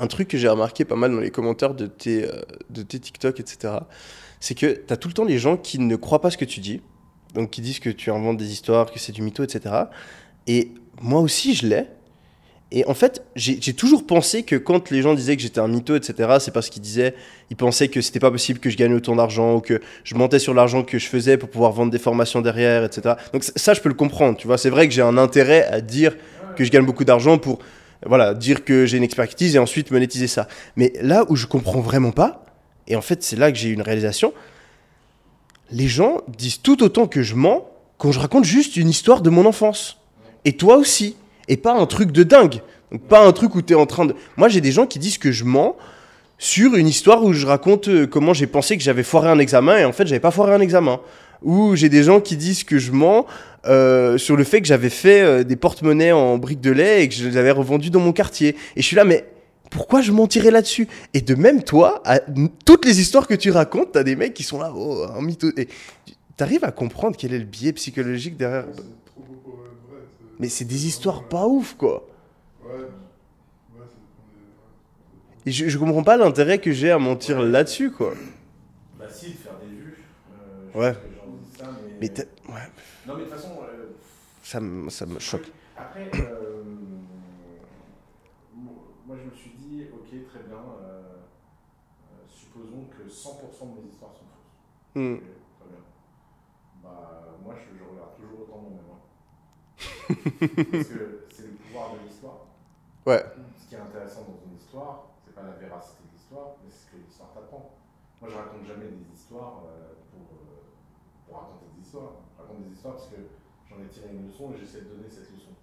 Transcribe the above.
un truc que j'ai remarqué pas mal dans les commentaires de tes TikTok, etc., c'est que tu as tout le temps les gens qui ne croient pas ce que tu dis, donc qui disent que tu inventes des histoires, que c'est du mytho, etc. Et moi aussi, je l'ai. Et en fait, j'ai toujours pensé que quand les gens disaient que j'étais un mytho, etc., c'est parce ils pensaient que c'était pas possible que je gagne autant d'argent ou que je mentais sur l'argent que je faisais pour pouvoir vendre des formations derrière, etc. Donc ça, je peux le comprendre, tu vois. C'est vrai que j'ai un intérêt à dire que je gagne beaucoup d'argent pour, voilà, dire que j'ai une expertise et ensuite monétiser ça. Mais là où je comprends vraiment pas, et en fait, c'est là que j'ai eu une réalisation, les gens disent tout autant que je mens quand je raconte juste une histoire de mon enfance. Et toi aussi. Et pas un truc de dingue. Donc pas un truc où t'es en train de... Moi, j'ai des gens qui disent que je mens sur une histoire où je raconte comment j'ai pensé que j'avais foiré un examen et en fait, j'avais pas foiré un examen. Ou j'ai des gens qui disent que je mens sur le fait que j'avais fait des porte-monnaies en briques de lait et que je les avais revendus dans mon quartier. Et je suis là, mais pourquoi je mentirais là-dessus? Et de même, toi, à toutes les histoires que tu racontes, t'as des mecs qui sont là, oh, un mytho. Et t'arrives à comprendre quel est le biais psychologique derrière. Ouais, c'est trop beau, ouais, ouais, Mais c'est c'est des histoires vraiment. pas ouf, quoi. Ouais, ouais, c'est. Et je comprends pas l'intérêt que j'ai à mentir Ouais, là-dessus, quoi. bah si, de faire des vues. Je sais Ouais. pas que les gens disent ça, Mais mais. ouais, Non, mais de toute façon, ça me c'est le choque. truc. Après, moi je me suis dit, ok, très bien, supposons que 100% de mes histoires sont fausses. Hmm. Ok, très bien. Bah, moi je regarde toujours autant mon mémoire. Parce que c'est le pouvoir de l'histoire. Ouais. Ce qui est intéressant dans une histoire, c'est pas la véracité de l'histoire, mais c'est ce que l'histoire t'apprend. Moi, je raconte jamais des histoires pour raconter des histoires. Je raconte des histoires parce que j'en ai tiré une leçon et j'essaie de donner cette leçon.